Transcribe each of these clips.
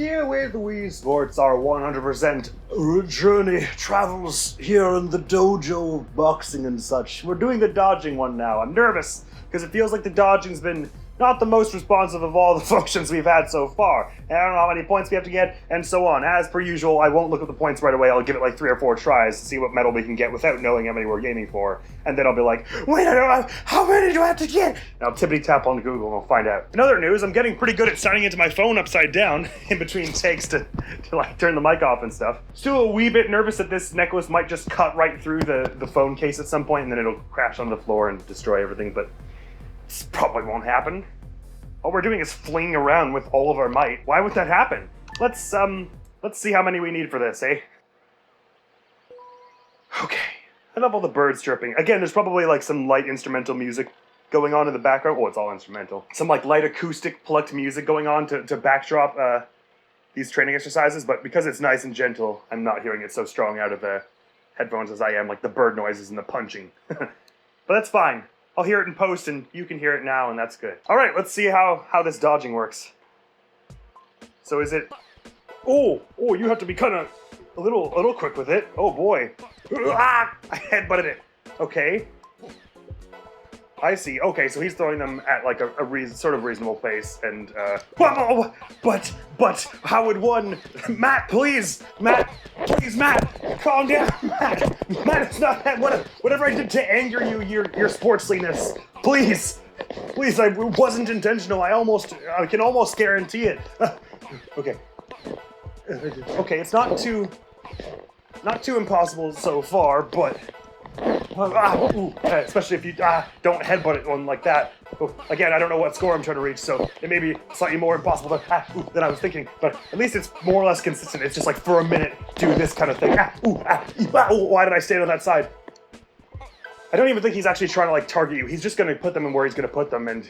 here with Wii Sports, our 100% journey travels here in the dojo boxing and such. We're doing the dodging one now. I'm nervous, because it feels like the dodging's been not the most responsive of all the functions we've had so far. And I don't know how many points we have to get, and so on. As per usual, I won't look at the points right away. I'll give it like 3 or 4 tries to see what medal we can get without knowing how many we're aiming for. And then I'll be like, wait, I don't know, how many do I have to get? And I'll tippity tap on Google and we'll find out. In other news, I'm getting pretty good at signing into my phone upside down in between takes to like turn the mic off and stuff. Still a wee bit nervous that this necklace might just cut right through the phone case at some point and then it'll crash onto the floor and destroy everything, but this probably won't happen. All we're doing is flinging around with all of our might. Why would that happen? Let's see how many we need for this, eh? Okay. I love all the birds chirping. Again, there's probably like some light instrumental music going on in the background. Oh, it's all instrumental. Some like light acoustic plucked music going on to backdrop these training exercises, but because it's nice and gentle, I'm not hearing it so strong out of the headphones as I am like the bird noises and the punching. But that's fine. I'll hear it in post and you can hear it now and that's good. All right, let's see how this dodging works. So is it... Oh, you have to be kind of a little quick with it. Oh boy. Ah, I headbutted it. Okay. I see. Okay, so he's throwing them at like a sort of reasonable pace and whoa, but how would one... Matt, please, Matt, calm down, Matt, it's not that, whatever I did to anger you, your sportsliness, please, I wasn't intentional, I can almost guarantee it. Okay, it's not too impossible so far, but especially if you don't headbutt it one like that. Again, I don't know what score I'm trying to reach, so it may be slightly more impossible than I was thinking, but at least it's more or less consistent. It's just like for a minute, do this kind of thing. Why did I stand on that side? I don't even think he's actually trying to like target you. He's just going to put them in where he's going to put them, and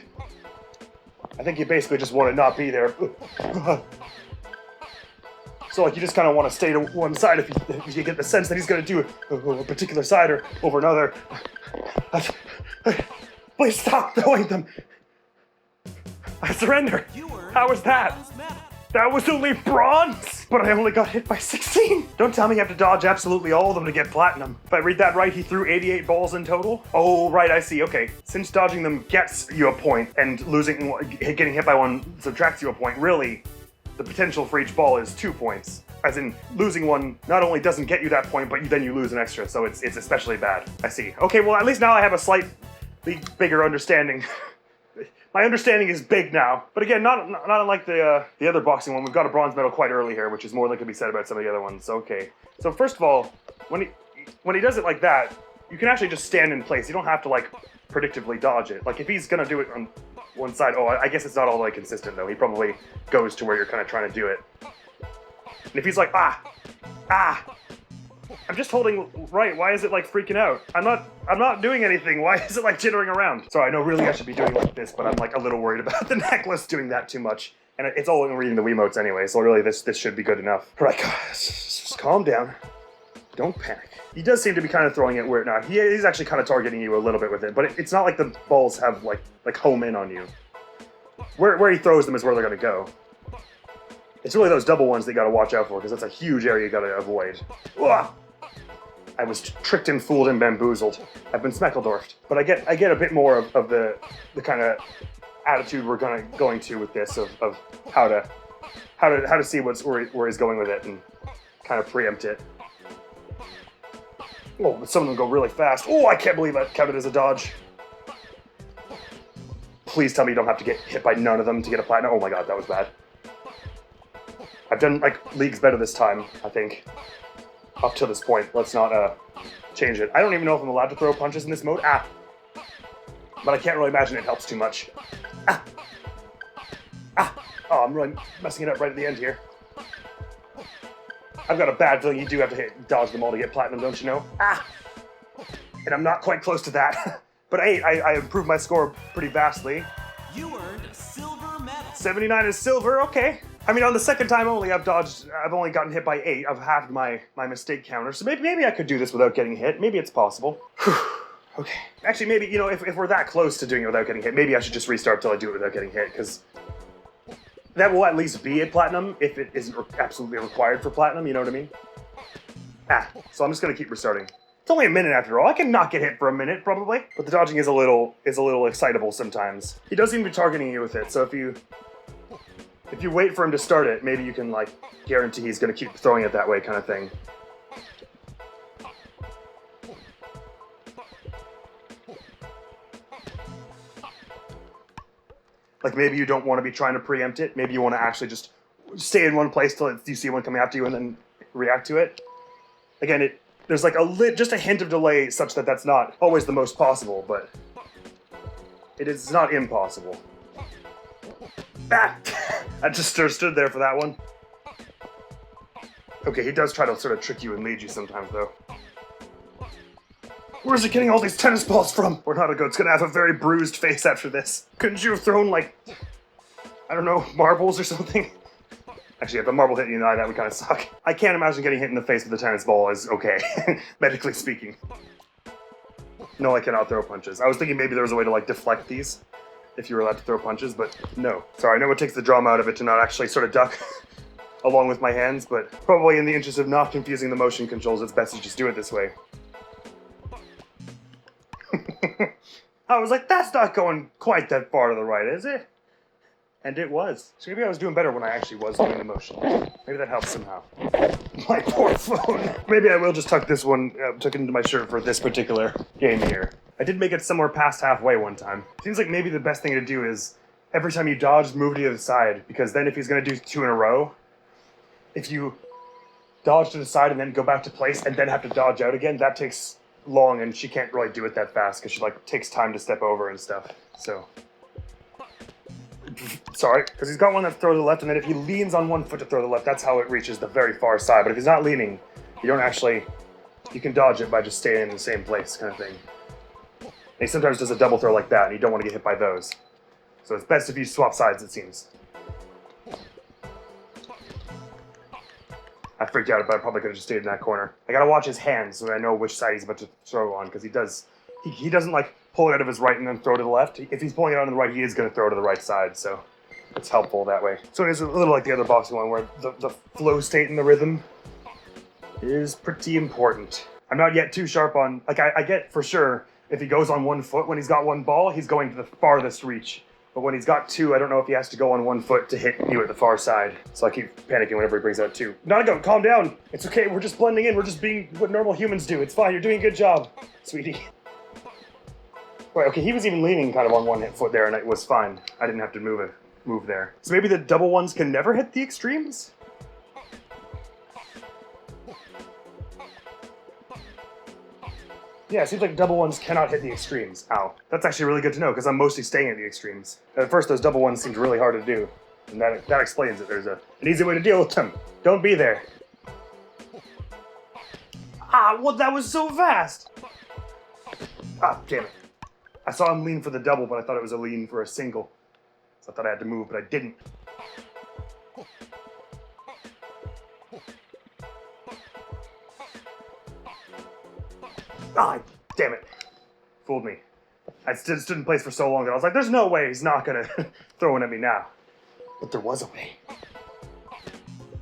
I think you basically just want to not be there. So like you just kind of want to stay to one side if you get the sense that he's going to do a particular side or over another. Please stop throwing them. I surrender. How was that? That was only bronze, but I only got hit by 16. Don't tell me you have to dodge absolutely all of them to get platinum. If I read that right, he threw 88 balls in total? Oh, right, I see, okay. Since dodging them gets you a point and getting hit by one subtracts you a point, really, the potential for each ball is 2 points. As in, losing one not only doesn't get you that point, but then you lose an extra, so it's especially bad. I see. Okay, well, at least now I have a slightly bigger understanding. My understanding is big now. But again, not unlike the other boxing one, we've got a bronze medal quite early here, which is more than can be said about some of the other ones. Okay. So first of all, when he does it like that, you can actually just stand in place. You don't have to, like, predictively dodge it. Like, if he's gonna do it on one side, I guess it's not all the way consistent, though. He probably goes to where you're kind of trying to do it. And if he's like, I'm just holding right. Why is it like freaking out? I'm not doing anything. Why is it like jittering around? Sorry, I know really I should be doing like this, but I'm like a little worried about the necklace doing that too much. And it's all in reading the Wiimotes anyway, so really this should be good enough. All right, just calm down. Don't panic. He does seem to be kind of throwing it where now he's actually kind of targeting you a little bit with it, but it's not like the balls have like home in on you. Where he throws them is where they're gonna go. It's really those double ones that you gotta watch out for, because that's a huge area you gotta avoid. Ugh! I was tricked and fooled and bamboozled. I've been Smeckledorfed. But I get a bit more of the kind of attitude we're going to with this of how to see where he's going with it and kind of preempt it. Oh, but some of them go really fast. Oh, I can't believe that counted as a dodge. Please tell me you don't have to get hit by none of them to get a platinum. Oh my god, that was bad. I've done, like, leagues better this time, I think. Up to this point. Let's not, change it. I don't even know if I'm allowed to throw punches in this mode. But I can't really imagine it helps too much. Oh, I'm really messing it up right at the end here. I've got a bad feeling you do have to dodge them all to get platinum, don't you know? And I'm not quite close to that. But hey, I improved my score pretty vastly. You earned a silver medal. 79 is silver, okay. I mean, on the second time only, I've only gotten hit by 8. I've halved my mistake counter, so maybe I could do this without getting hit. Maybe it's possible. Okay. Actually, maybe, if we're that close to doing it without getting hit, maybe I should just restart till I do it without getting hit, because that will at least be a platinum if it isn't absolutely required for platinum, you know what I mean? So I'm just gonna keep restarting. It's only a minute after all. I can not get hit for a minute, probably. But the dodging is a little excitable sometimes. He does seem to be targeting you with it, so if you wait for him to start it, maybe you can, like, guarantee he's gonna keep throwing it that way kind of thing. Like, maybe you don't want to be trying to preempt it. Maybe you want to actually just stay in one place till you see one coming after you and then react to it. Again, there's like just a hint of delay such that that's not always the most possible, but it is not impossible. I just stood there for that one. Okay, he does try to sort of trick you and lead you sometimes, though. Where's he getting all these tennis balls from? It's gonna have a very bruised face after this. Couldn't you have thrown, like, I don't know, marbles or something? Actually, if a marble hit you in the eye, that would kind of suck. I can't imagine getting hit in the face with a tennis ball is okay, medically speaking. No, I cannot throw punches. I was thinking maybe there was a way to, like, deflect these, if you were allowed to throw punches, but no. Sorry, I know it takes the drama out of it to not actually sort of duck along with my hands, but probably in the interest of not confusing the motion controls, it's best to just do it this way. I was like, that's not going quite that far to the right, is it? And it was. So maybe I was doing better when I actually was doing the motion. Maybe that helps somehow. My poor phone. Maybe I will just tuck this one, tuck it into my shirt for this particular game here. I did make it somewhere past halfway one time. Seems like maybe the best thing to do is every time you dodge, move to the other side, because then if he's going to do 2 in a row, if you dodge to the side and then go back to place and then have to dodge out again, that takes long, and she can't really do it that fast because she, like, takes time to step over and stuff. So sorry, because he's got one that throws to the left, and then if he leans on one foot to throw to the left, that's how it reaches the very far side. But if he's not leaning, you can dodge it by just staying in the same place kind of thing. And he sometimes does a double throw like that, and you don't want to get hit by those. So it's best if you swap sides, it seems. I freaked out, but I probably could have just stayed in that corner. I gotta watch his hands so that I know which side he's about to throw on, because he doesn't like pull it out of his right and then throw to the left. If he's pulling it out on the right, he is gonna throw to the right side, so it's helpful that way. So it is a little like the other boxing one, where the flow state and the rhythm is pretty important. I'm not yet too sharp on, like, I get for sure, if he goes on one foot when he's got one ball, he's going to the farthest reach. But when he's got 2, I don't know if he has to go on one foot to hit you at the far side. So I keep panicking whenever he brings out 2. Nago, calm down. It's okay, we're just blending in. We're just being what normal humans do. It's fine, you're doing a good job, sweetie. Right, okay, he was even leaning kind of on one foot there, and it was fine. I didn't have to move there. So maybe the double ones can never hit the extremes? Yeah, it seems like double ones cannot hit the extremes. Ow. That's actually really good to know, because I'm mostly staying at the extremes. At first, those double ones seemed really hard to do. And that explains it. There's an easy way to deal with them. Don't be there. Well, that was so fast! Damn it. I saw him lean for the double, but I thought it was a lean for a single. So I thought I had to move, but I didn't. Damn it. Fooled me. I stood in place for so long that I was like, there's no way he's not gonna throw one at me now. But there was a way.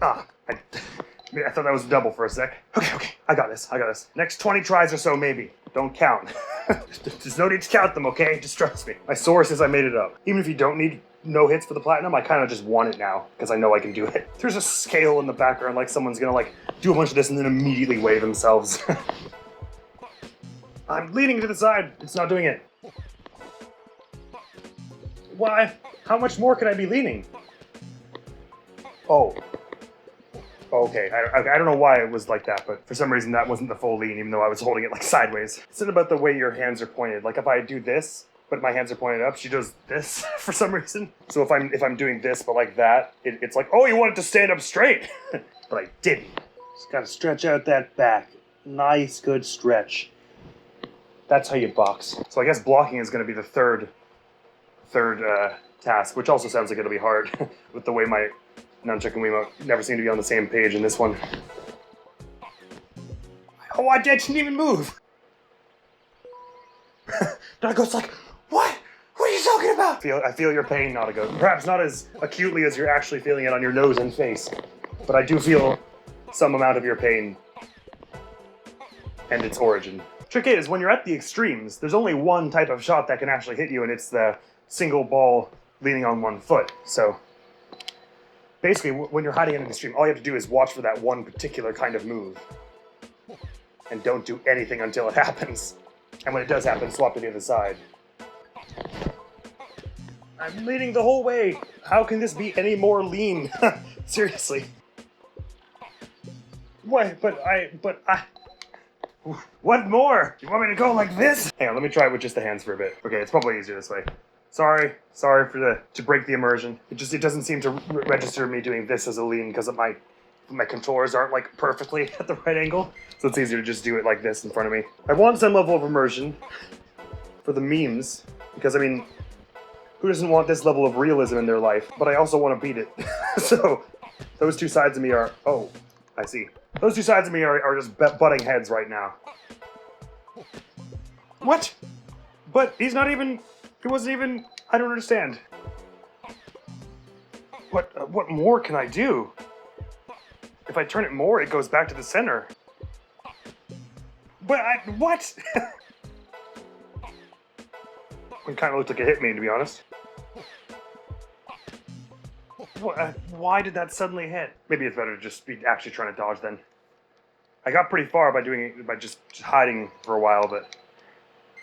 I thought that was a double for a sec. Okay, I got this. Next 20 tries or so, maybe. Don't count. There's no need to count them, okay? Just trust me. My source says I made it up. Even if you don't need no hits for the platinum, I kind of just want it now, because I know I can do it. There's a scale in the background, like someone's gonna, like, do a bunch of this and then immediately weigh themselves. I'm leaning to the side. It's not doing it. Why? How much more could I be leaning? Oh. Okay, I don't know why it was like that, but for some reason that wasn't the full lean, even though I was holding it like sideways. It's not about the way your hands are pointed. Like if I do this, but my hands are pointed up, she does this for some reason. So if I'm doing this, but like that, it's like, oh, you want it to stand up straight. But I didn't. Just gotta stretch out that back. Nice, good stretch. That's how you box. So I guess blocking is going to be the third task, which also sounds like it'll be hard with the way my nunchuck and Wiimote never seem to be on the same page in this one. Oh, I didn't even move. Nago's like, what? What are you talking I feel your pain, Nautigo. Perhaps not as acutely as you're actually feeling it on your nose and face, but I do feel some amount of your pain and its origin. Trick is, when you're at the extremes, there's only one type of shot that can actually hit you, and it's the single ball leaning on one foot. So basically, when you're hiding in an extreme, all you have to do is watch for that one particular kind of move. And don't do anything until it happens. And when it does happen, swap to the other side. I'm leaning the whole way. How can this be any more lean? Seriously. What? But I... What more? You want me to go like this? Hang on, let me try it with just the hands for a bit. Okay, it's probably easier this way. Sorry to break the immersion. It doesn't seem to register me doing this as a lean because my controllers aren't like perfectly at the right angle. So it's easier to just do it like this in front of me. I want some level of immersion for the memes because I mean, who doesn't want this level of realism in their life? But I also want to beat it. So those two sides of me are, oh, I see. Those two sides of me are just butting heads right now. What? But he's not even, he wasn't even, I don't understand. What more can I do? If I turn it more, it goes back to the center. But what? It kind of looked like it hit me, to be honest. Why did that suddenly hit? Maybe it's better to just be actually trying to dodge then. I got pretty far by doing it, by just hiding for a while, but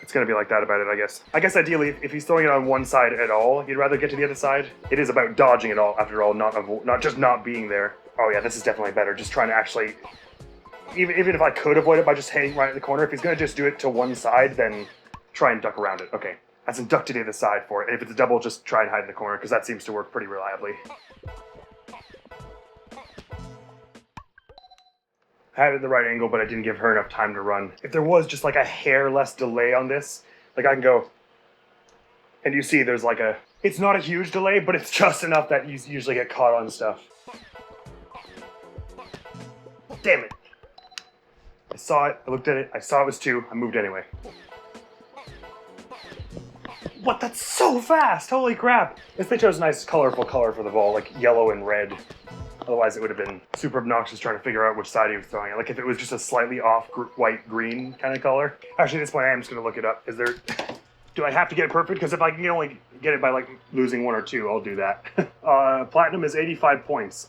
it's gonna be like that about it, I guess. I guess ideally, if he's throwing it on one side at all, you'd rather get to the other side. It is about dodging it all, after all, not just not being there. Oh yeah, this is definitely better. Just trying to actually, even if I could avoid it by just hitting right at the corner, if he's gonna just do it to one side, then try and duck around it. Okay, that's duck to the other side for it. And if it's a double, just try and hide in the corner, because that seems to work pretty reliably. I had it at the right angle, but I didn't give her enough time to run. If there was just like a hair less delay on this, like I can go, and you see there's like a, it's not a huge delay, but it's just enough that you usually get caught on stuff. Damn it. I saw it, I looked at it, I saw it was 2, I moved anyway. What, that's so fast, holy crap. If they chose a nice colorful color for the ball, like yellow and red, otherwise it would have been super obnoxious trying to figure out which side he was throwing it. Like if it was just a slightly off white-green kind of color. Actually, at this point I am just gonna look it up. Is there, do I have to get it perfect? Because if I can only get it by like losing 1 or 2, I'll do that. Platinum is 85 points.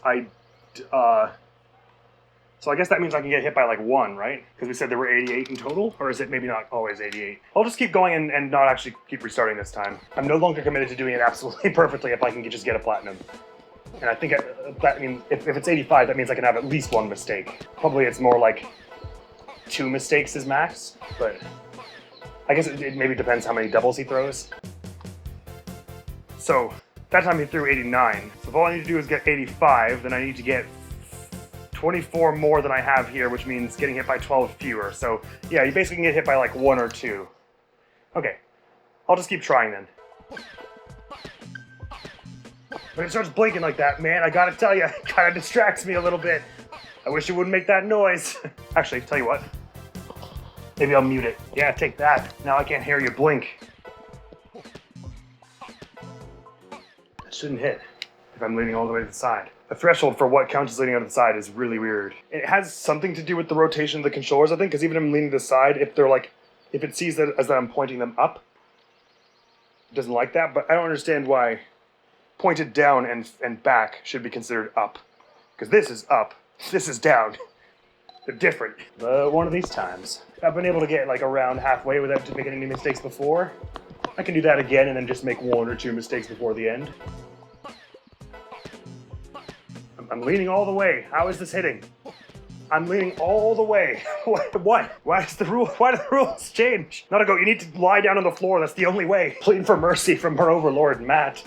So I guess that means I can get hit by like 1, right? Because we said there were 88 in total? Or is it maybe not always 88? I'll just keep going and not actually keep restarting this time. I'm no longer committed to doing it absolutely perfectly if I can just get a platinum. And I think, if it's 85, that means I can have at least 1 mistake. Probably it's more like 2 mistakes is max, but I guess it maybe depends how many doubles he throws. So, that time he threw 89. So if all I need to do is get 85, then I need to get 24 more than I have here, which means getting hit by 12 fewer. So yeah, you basically can get hit by like 1 or 2. Okay, I'll just keep trying then. When it starts blinking like that, man, I gotta tell you, it kind of distracts me a little bit. I wish it wouldn't make that noise. Actually, tell you what. Maybe I'll mute it. Yeah, take that. Now I can't hear you blink. That shouldn't hit if I'm leaning all the way to the side. The threshold for what counts as leaning out to the side is really weird. It has something to do with the rotation of the controllers, I think, because even if I'm leaning to the side, if it sees that as I'm pointing them up, it doesn't like that, but I don't understand why pointed down and back should be considered up. Because this is up, this is down. They're different. But one of these times, I've been able to get like around halfway without making any mistakes before. I can do that again and then just make 1 or 2 mistakes before the end. I'm leaning all the way. How is this hitting? I'm leaning all the way. What? Why do the rules change? Nautigo, you need to lie down on the floor. That's the only way. Plead for mercy from her overlord, Matt.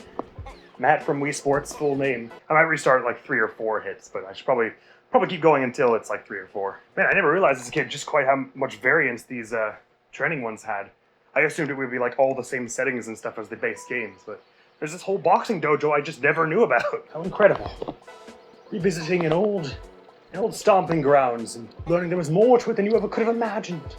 Matt from Wii Sports, full name. I might restart like 3 or 4 hits, but I should probably keep going until it's like 3 or 4. Man, I never realized as a kid just quite how much variance these training ones had. I assumed it would be like all the same settings and stuff as the base games, but there's this whole boxing dojo I just never knew about. How incredible. Revisiting an old stomping grounds and learning there was more to it than you ever could have imagined.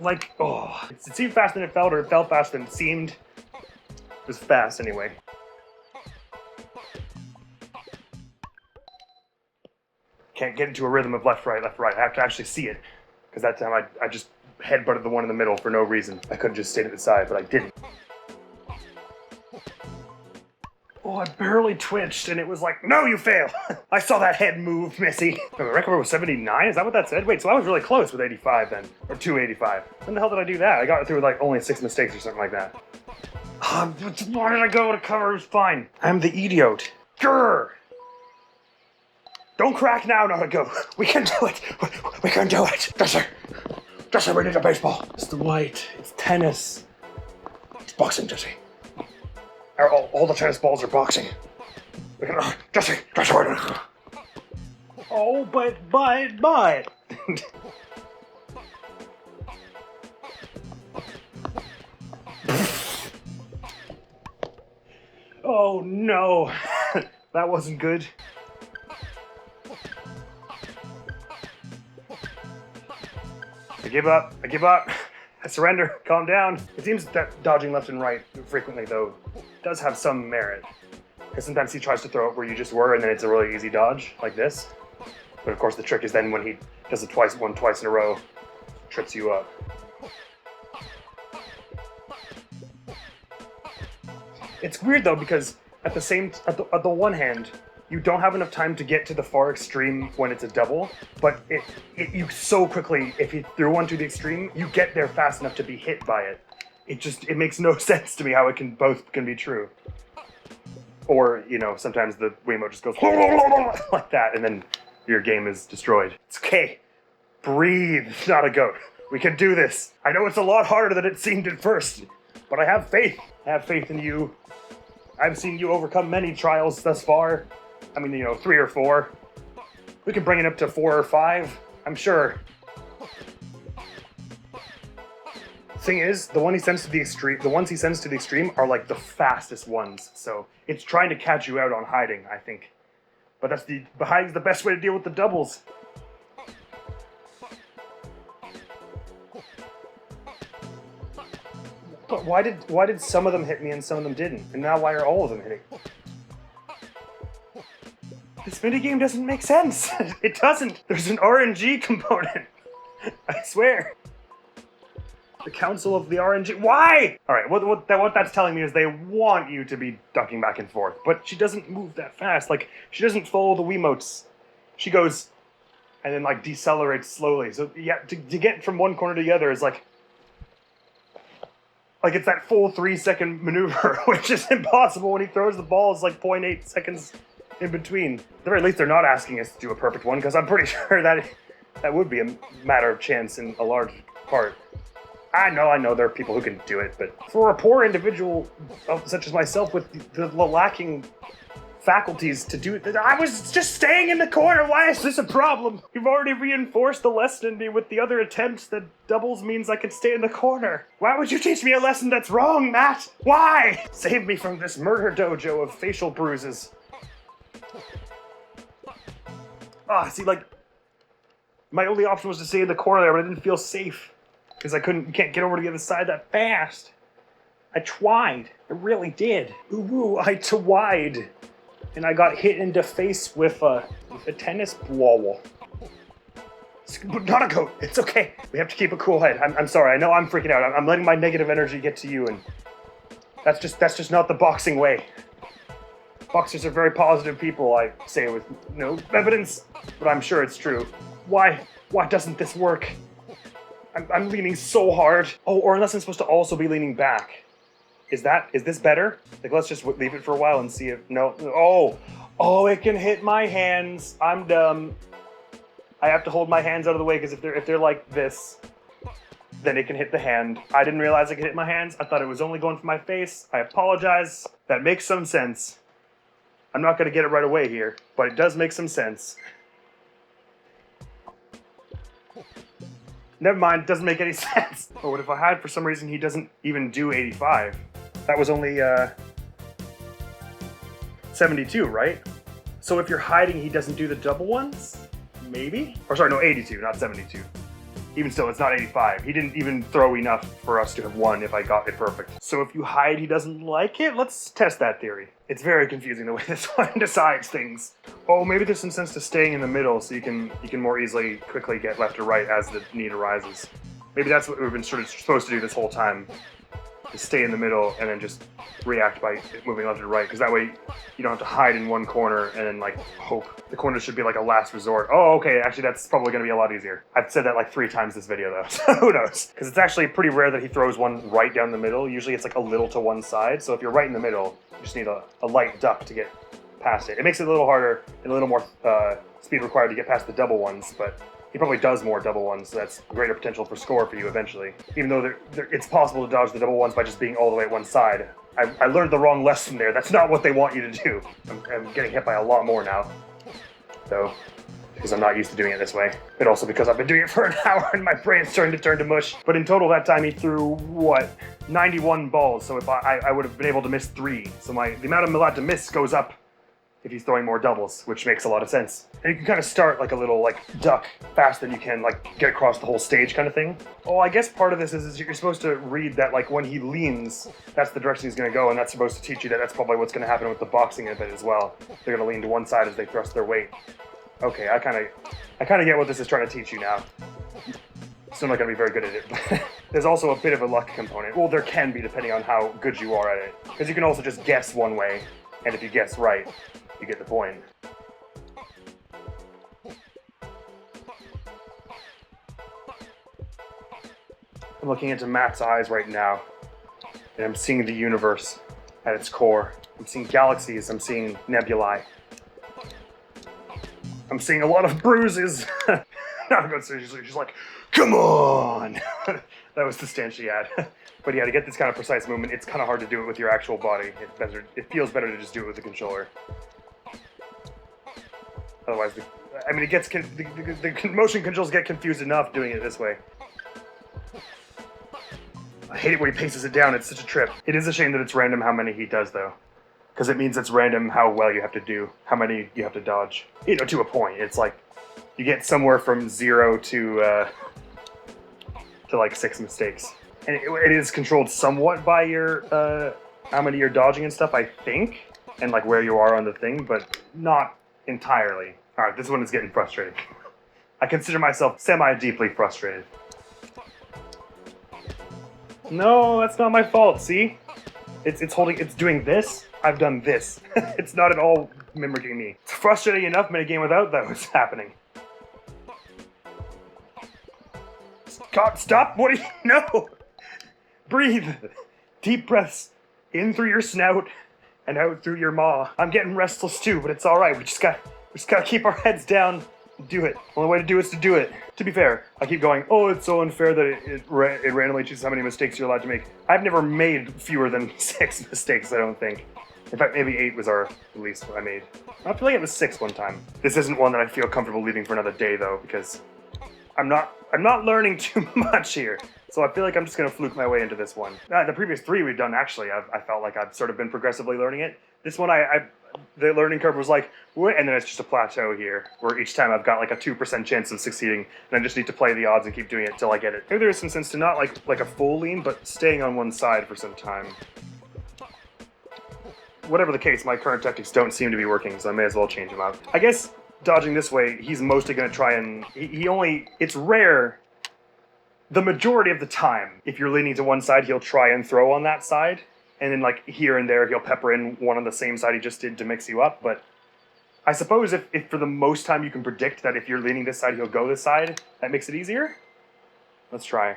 like, oh, it seemed faster than it felt, or it felt faster than it seemed. It was fast anyway. Can't get into a rhythm of left, right, left, right. I have to actually see it. Because that time I just headbutted the one in the middle for no reason. I could have just stayed at the side, but I didn't. Oh, I barely twitched, and it was like, no, you fail! I saw that head move, Missy. The record was 79? Is that what that said? Wait, so I was really close with 85 then. Or 285. When the hell did I do that? I got it through with like only 6 mistakes or something like that. Why did I go to cover? It was fine. I'm the idiot. Grr! Don't crack now, not a go. We can do it. We can do it. Dresser, we need a baseball. It's the white. It's tennis. It's boxing, Jesse. All the tennis balls are boxing. We can, Jesse. Oh, but. Oh no, that wasn't good. I give up. I surrender. Calm down. It seems that dodging left and right frequently, though, does have some merit. Because sometimes he tries to throw it where you just were, and then it's a really easy dodge, like this. But of course, the trick is then when he does it twice in a row, trips you up. It's weird though, because at the one hand, you don't have enough time to get to the far extreme when it's a double, but you so quickly, if you threw one to the extreme, you get there fast enough to be hit by it. It makes no sense to me how both can be true. Or, sometimes the Wiimote just goes like that, and then your game is destroyed. It's okay. Breathe, not a goat. We can do this. I know it's a lot harder than it seemed at first, but I have faith. I have faith in you. I've seen you overcome many trials thus far. I mean, 3 or 4. We can bring it up to 4 or 5, I'm sure. Thing is, the ones he sends to the extreme are like the fastest ones. So it's trying to catch you out on hiding, I think. But hiding's the best way to deal with the doubles. But why did some of them hit me and some of them didn't? And now why are all of them hitting? This minigame doesn't make sense. It doesn't. There's an RNG component. I swear. The Council of the RNG. Why? Alright, what that's telling me is they want you to be ducking back and forth. But she doesn't move that fast. Like, she doesn't follow the Wiimotes. She goes and then, like, decelerates slowly. So, yeah, to get from one corner to the other is like it's that full 3-second maneuver, which is impossible when he throws the balls like 0.8 seconds in between. At the very least, they're not asking us to do a perfect one, because I'm pretty sure that would be a matter of chance in a large part. I know there are people who can do it, but for a poor individual such as myself with the lacking faculties to do it, I was just staying in the corner. Why is this a problem? You've already reinforced the lesson in me with the other attempts that doubles means I can stay in the corner. Why would you teach me a lesson that's wrong, Matt? Why? Save me from this murder dojo of facial bruises. See, like, my only option was to stay in the corner there, but I didn't feel safe. Because you can't get over to the other side that fast. I tried. I really did. Ooh, I tried. And I got hit in the face with a tennis ball. Not a goat. It's okay. We have to keep a cool head. I'm sorry. I know I'm freaking out. I'm letting my negative energy get to you, and that's just not the boxing way. Boxers are very positive people, I say with no evidence, but I'm sure it's true. Why doesn't this work? I'm leaning so hard. Oh, or unless I'm supposed to also be leaning back. Is this better? Like, let's just leave it for a while and see if, no. Oh, it can hit my hands. I'm dumb. I have to hold my hands out of the way, because if they're like this, then it can hit the hand. I didn't realize it could hit my hands. I thought it was only going for my face. I apologize. That makes some sense. I'm not going to get it right away here, but it does make some sense. Never mind, it doesn't make any sense. But what if I had, for some reason, he doesn't even do 85? That was only 72, right? So if you're hiding, he doesn't do the double ones? Maybe? Or sorry, no, 82, not 72. Even still, it's not 85. He didn't even throw enough for us to have won if I got it perfect. So if you hide he doesn't like it, let's test that theory. It's very confusing the way this one decides things. Oh, maybe there's some sense to staying in the middle so you can more easily quickly get left or right as the need arises. Maybe that's what we've been sort of supposed to do this whole time. Is stay in the middle and then just react by moving left and right, because that way you don't have to hide in one corner and then like hope. The corner should be like a last resort. Oh, okay, actually that's probably going to be a lot easier. I've said that like 3 times this video though, so who knows? Because it's actually pretty rare that he throws one right down the middle. Usually it's like a little to one side, so if you're right in the middle, you just need a light duck to get past it. It makes it a little harder and a little more speed required to get past the double ones, but he probably does more double ones, so that's greater potential for score for you eventually. Even though it's possible to dodge the double ones by just being all the way at one side. I learned the wrong lesson there. That's not what they want you to do. I'm getting hit by a lot more now, though, because I'm not used to doing it this way. But also because I've been doing it for an hour and my brain's starting to turn to mush. But in total that time he threw, what, 91 balls, so if I would have been able to miss 3. So the amount I'm allowed to miss goes up if he's throwing more doubles, which makes a lot of sense. And you can kind of start like a little like duck faster than you can like get across the whole stage kind of thing. Oh, I guess part of this is you're supposed to read that like when he leans, that's the direction he's gonna go, and that's supposed to teach you that that's probably what's gonna happen with the boxing of it as well. They're gonna lean to one side as they thrust their weight. Okay, I kind of get what this is trying to teach you now. Still not gonna be very good at it, but there's also a bit of a luck component. Well, there can be depending on how good you are at it. Because you can also just guess one way, and if you guess right, you get the point. I'm looking into Matt's eyes right now, and I'm seeing the universe at its core. I'm seeing galaxies, I'm seeing nebulae. I'm seeing a lot of bruises. Not good, seriously, she's like, come on! That was the stance she had. But yeah, to get this kind of precise movement, it's kind of hard to do it with your actual body. It feels better to just do it with the controller. Otherwise, it gets the motion controls get confused enough doing it this way. I hate it when he paces it down. It's such a trip. It is a shame that it's random how many he does, though, because it means it's random how well you have to do, how many you have to dodge. You know, to a point. It's like you get somewhere from 0 to like 6 mistakes, and it is controlled somewhat by your how many you're dodging and stuff, I think, and like where you are on the thing, but not entirely. Alright, this one is getting frustrating. I consider myself semi-deeply frustrated. No, that's not my fault, see? It's doing this, I've done this. It's not at all mimicking me. It's frustrating enough in a game without those happening. God, stop, what do you, no! Breathe, deep breaths, in through your snout, and out through your maw. I'm getting restless too, but it's alright. We just gotta keep our heads down and do it. The only way to do it is to do it. To be fair, I keep going, oh, it's so unfair that it randomly chooses how many mistakes you're allowed to make. I've never made fewer than 6 mistakes, I don't think. In fact, maybe 8 was the least I made. I feel like it was 6 one time. This isn't one that I feel comfortable leaving for another day, though, because I'm not learning too much here. So I feel like I'm just going to fluke my way into this one. The previous 3 we've done, actually, I felt like I've sort of been progressively learning it. This one, the learning curve was like, what? And then it's just a plateau here, where each time I've got like a 2% chance of succeeding, and I just need to play the odds and keep doing it till I get it. Maybe there is some sense to not like a full lean, but staying on one side for some time. Whatever the case, my current tactics don't seem to be working, so I may as well change them out. I guess dodging this way, he's mostly going to try and... It's rare... The majority of the time, if you're leaning to one side, he'll try and throw on that side. And then, like, here and there, he'll pepper in one on the same side he just did to mix you up. But I suppose if for the most time you can predict that if you're leaning this side, he'll go this side, that makes it easier? Let's try.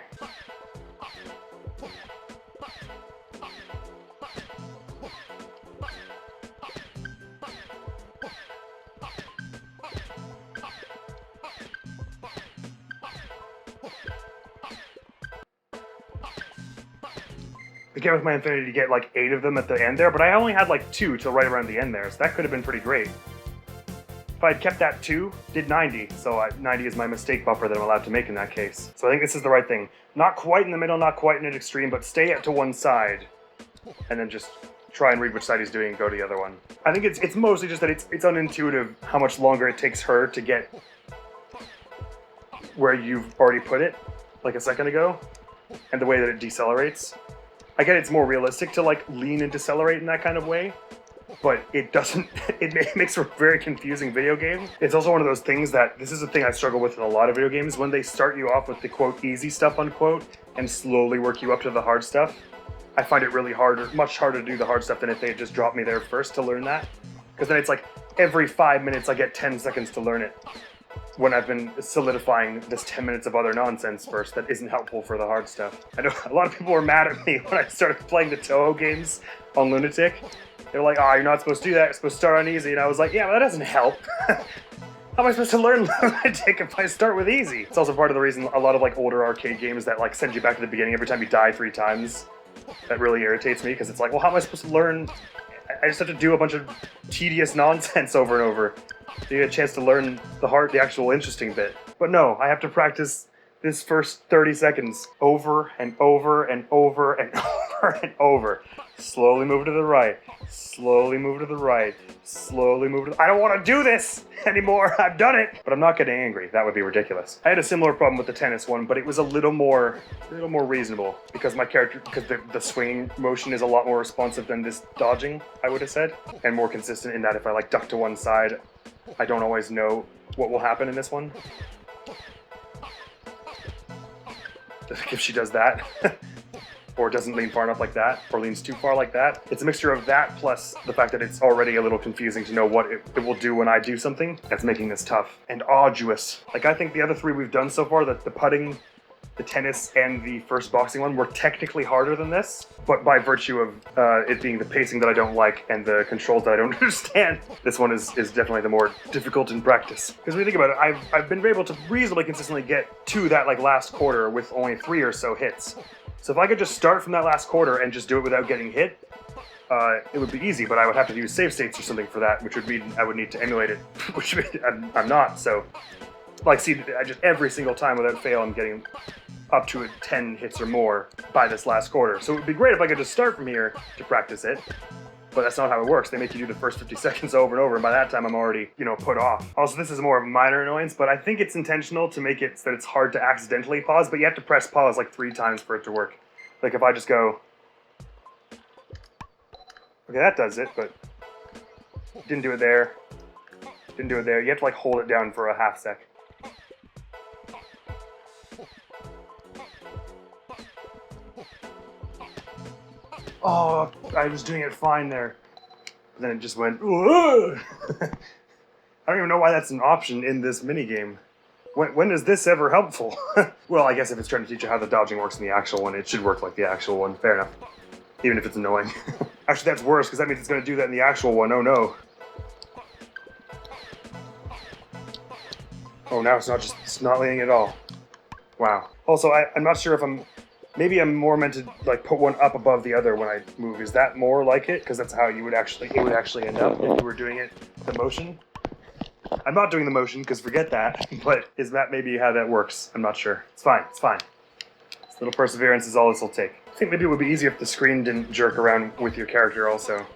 Again, with my infinity to get like 8 of them at the end there, but I only had like 2 till right around the end there, so that could have been pretty great. If I had kept that 2, did 90, so 90 is my mistake buffer that I'm allowed to make in that case. So I think this is the right thing. Not quite in the middle, not quite in an extreme, but stay to one side, and then just try and read which side he's doing and go to the other one. I think it's mostly just that it's unintuitive how much longer it takes her to get where you've already put it, like a second ago, and the way that it decelerates. I get it's more realistic to like lean and decelerate in that kind of way, but it doesn't, it makes for a very confusing video game. It's also one of those things that, this is a thing I struggle with in a lot of video games, when they start you off with the quote easy stuff unquote, and slowly work you up to the hard stuff. I find it really hard, much harder to do the hard stuff than if they had just dropped me there first to learn that. Because then it's like, every 5 minutes I get 10 seconds to learn it, when I've been solidifying this 10 minutes of other nonsense first that isn't helpful for the hard stuff. I know a lot of people were mad at me when I started playing the Toho games on Lunatic. They're like, oh, you're not supposed to do that, you're supposed to start on easy. And I was like, yeah, but that doesn't help. How am I supposed to learn Lunatic if I start with easy? It's also part of the reason a lot of like older arcade games that like send you back to the beginning every time you die 3 times. That really irritates me, because it's like, well, how am I supposed to learn? I just have to do a bunch of tedious nonsense over and over to get a chance to learn the actual interesting bit. But no, I have to practice this first 30 seconds over and over and over and over and over. Slowly move to the right, slowly move to the right, slowly move to the... I don't want to do this anymore, I've done it! But I'm not getting angry, that would be ridiculous. I had a similar problem with the tennis one, but it was a little more reasonable, because my character, because the swinging motion is a lot more responsive than this dodging, I would have said, and more consistent in that if I like duck to one side, I don't always know what will happen in this one. If she does that. Or doesn't lean far enough like that, or leans too far like that. It's a mixture of that plus the fact that it's already a little confusing to know what it will do when I do something. That's making this tough and arduous. Like, I think the other 3 we've done so far, the putting, the tennis, and the first boxing one were technically harder than this, but by virtue of it being the pacing that I don't like and the controls that I don't understand, this one is definitely the more difficult in practice. Because when you think about it, I've been able to reasonably consistently get to that like last quarter with only 3 or so hits. So if I could just start from that last quarter and just do it without getting hit, it would be easy, but I would have to use save states or something for that, which would mean I would need to emulate it, which I'm not, so... Like, see, I just every single time without fail, I'm getting up to 10 hits or more by this last quarter. So it would be great if I could just start from here to practice it, but that's not how it works. They make you do the first 50 seconds over and over, and by that time I'm already, put off. Also, this is more of a minor annoyance, but I think it's intentional to make it so that it's hard to accidentally pause, but you have to press pause like 3 times for it to work. Like if I just go... Okay, that does it, but... Didn't do it there. Didn't do it there. You have to like hold it down for a half sec. Oh, I was doing it fine there. But then it just went, I don't even know why that's an option in this minigame. When is this ever helpful? Well, I guess if it's trying to teach you how the dodging works in the actual one, it should work like the actual one. Fair enough. Even if it's annoying. Actually, that's worse, because that means it's going to do that in the actual one. Oh, no. Oh, now it's not leaning at all. Wow. Also, I'm not sure if maybe I'm more meant to like put one up above the other when I move. Is that more like it? Because that's how it would actually end up if you were doing it the motion. I'm not doing the motion, because forget that, but is that maybe how that works? I'm not sure. It's fine, it's fine. This little perseverance is all this will take. I think maybe it would be easier if the screen didn't jerk around with your character also.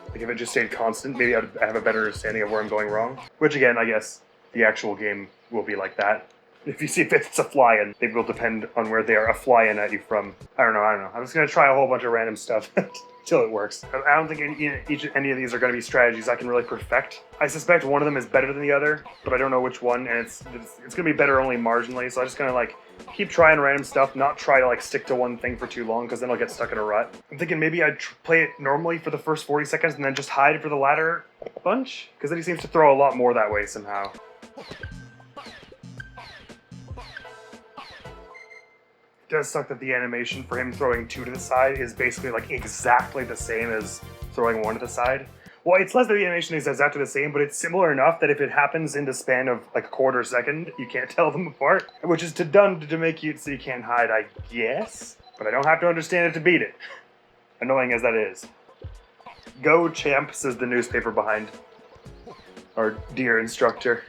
Like if it just stayed constant, maybe I'd have a better understanding of where I'm going wrong. Which again, I guess the actual game will be like that. If you see if it's a fly-in, they will depend on where they are a fly-in at you from. I don't know. I'm just going to try a whole bunch of random stuff till it works. I don't think any of these are going to be strategies I can really perfect. I suspect one of them is better than the other, but I don't know which one, and it's going to be better only marginally, so I'm just going to like keep trying random stuff, not try to like stick to one thing for too long, because then I'll get stuck in a rut. I'm thinking maybe I'd play it normally for the first 40 seconds and then just hide for the latter bunch, because then he seems to throw a lot more that way somehow. It does suck that the animation for him throwing 2 to the side is basically like exactly the same as throwing 1 to the side. Well, it's less that the animation is exactly the same, but it's similar enough that if it happens in the span of like a quarter second, you can't tell them apart. Which is done to make it so you can't hide, I guess. But I don't have to understand it to beat it. Annoying as that is. Go champ, says the newspaper behind our dear instructor.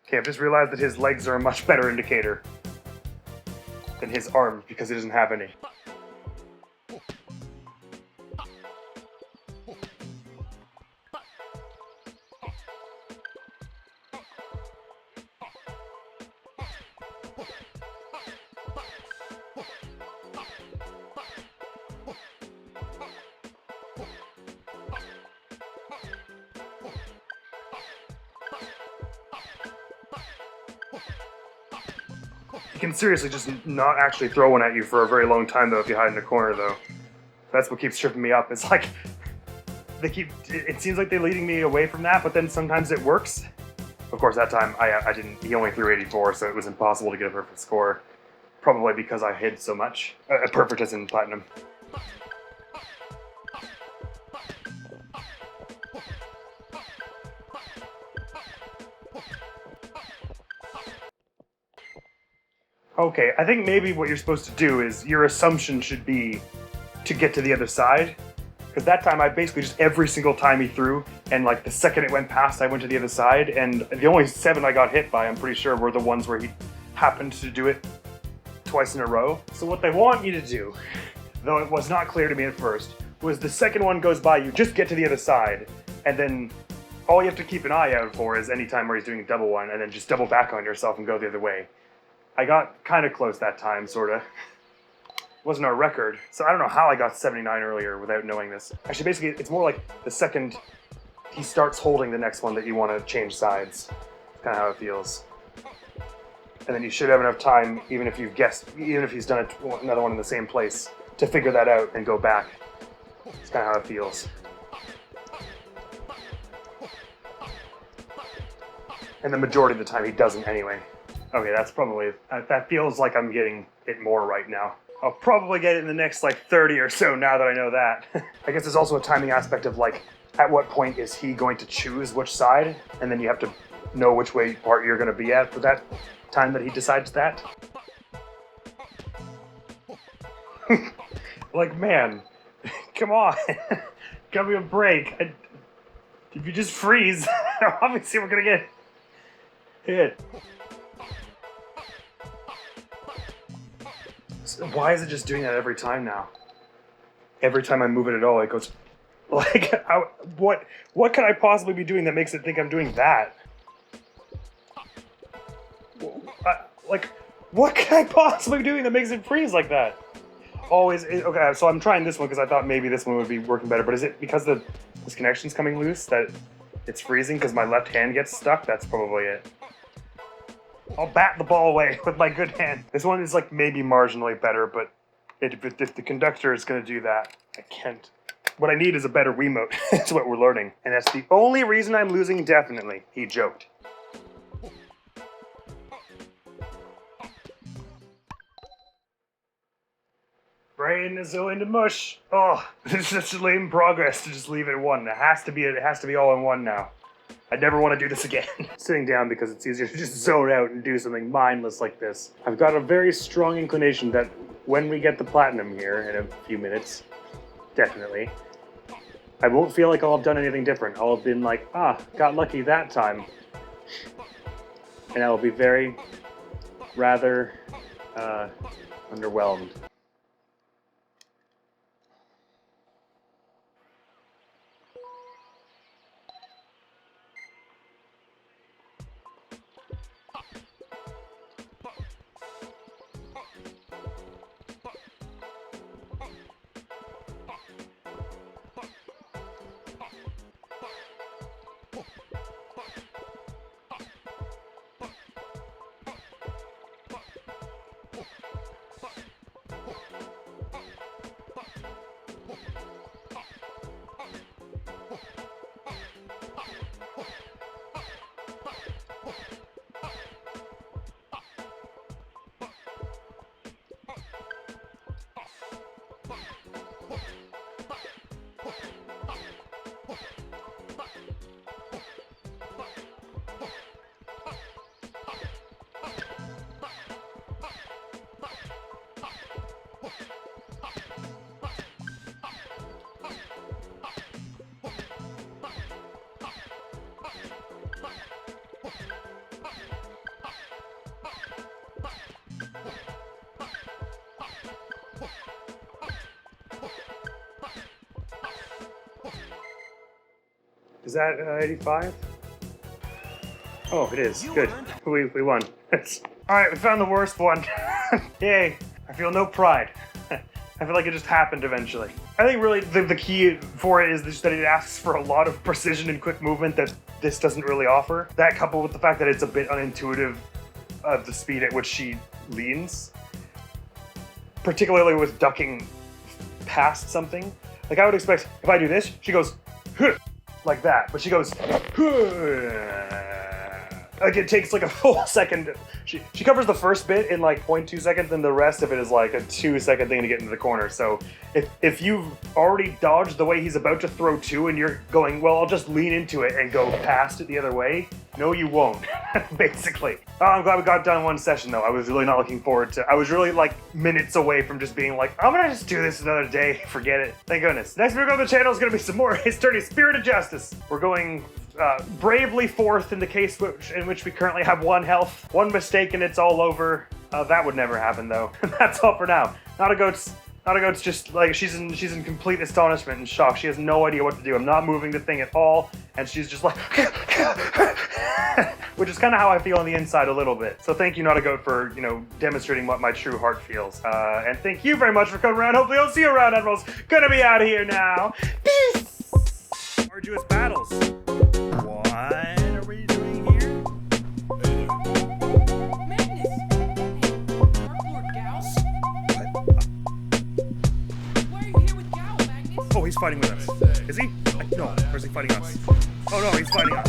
Okay, I've just realized that his legs are a much better indicator than his arms, because he doesn't have any. He can seriously just not actually throw one at you for a very long time, though, if you hide in a corner, though. That's what keeps tripping me up. It's like, it seems like they're leading me away from that, but then sometimes it works. Of course, that time, I didn't, he only threw 84, so it was impossible to get a perfect score. Probably because I hid so much. Perfect as in platinum. Okay, I think maybe what you're supposed to do is, your assumption should be to get to the other side. Because that time I basically just, every single time he threw, and like the second it went past, I went to the other side, and the only 7 I got hit by, I'm pretty sure, were the ones where he happened to do it twice in a row. So what they want you to do, though it was not clear to me at first, was the second one goes by, you just get to the other side, and then all you have to keep an eye out for is any time where he's doing a double one, and then just double back on yourself and go the other way. I got kind of close that time, sorta. Wasn't our record, so I don't know how I got 79 earlier without knowing this. Actually, basically, it's more like the second he starts holding the next one that you want to change sides. That's kind of how it feels. And then you should have enough time, even if you've guessed, even if he's done another one in the same place, to figure that out and go back. That's kind of how it feels. And the majority of the time he doesn't anyway. Okay, that's probably, that feels like I'm getting it more right now. I'll probably get it in the next like 30 or so now that I know that. I guess there's also a timing aspect of like, at what point is he going to choose which side? And then you have to know which way part you're gonna be at for that time that he decides that. Like, man, come on, give me a break. If you just freeze, obviously we're gonna get hit. Why is it just doing that every time now? Every time I move it at all, it goes, like, what could I possibly be doing that makes it think I'm doing that? Like, what could I possibly be doing that makes it freeze like that? Always, okay, so I'm trying this one because I thought maybe this one would be working better, but is it because this connection's coming loose that it's freezing because my left hand gets stuck? That's probably it. I'll bat the ball away with my good hand. This one is like maybe marginally better, but if the conductor is going to do that, I can't. What I need is a better Wiimote. That's what we're learning. And that's the only reason I'm losing, definitely. He joked. Brain is going to mush. Oh, this is such lame progress to just leave it at 1. It has to be all in 1 now. I never want to do this again. Sitting down because it's easier to just zone out and do something mindless like this. I've got a very strong inclination that when we get the platinum here in a few minutes, definitely, I won't feel like I'll have done anything different. I'll have been like, got lucky that time. And I'll be very, rather, underwhelmed. Is that 85? Oh, it is. Good. We won. Alright, we found the worst one. Yay. I feel no pride. I feel like it just happened eventually. I think really the key for it is just that it asks for a lot of precision and quick movement that this doesn't really offer. That coupled with the fact that it's a bit unintuitive of the speed at which she leans, particularly with ducking past something. Like I would expect if I do this, she goes "Huh," like that, but she goes "Huh." Like it takes like a full second. She covers the first bit in like 0.2 seconds, and the rest of it is like a 2-second thing to get into the corner. So if you've already dodged the way he's about to throw two, and you're going, well, I'll just lean into it and go past it the other way. No, you won't. Basically. Oh, I'm glad we got done one session though. I was really not looking forward to. I was really like minutes away from just being like, I'm gonna just do this another day. Forget it. Thank goodness. Next video on the channel is gonna be some more History Spirit of Justice. We're going. Bravely fourth in the case in which we currently have 1 health. One mistake and it's all over. That would never happen though. That's all for now. Not a goat's just like she's in complete astonishment and shock. She has no idea what to do. I'm not moving the thing at all, and she's just like, which is kind of how I feel on the inside a little bit. So thank you, Not a Goat, for demonstrating what my true heart feels. And thank you very much for coming around. Hopefully I'll see you around. Admiral's gonna be out of here now. Peace. Arduous battles. What are we doing here? Magnus! Hey, Dark Lord Gauss? Why are you here with Gal, Magnus? Oh, he's fighting with us. Is he? No, or is he fighting us? Oh no, he's fighting us.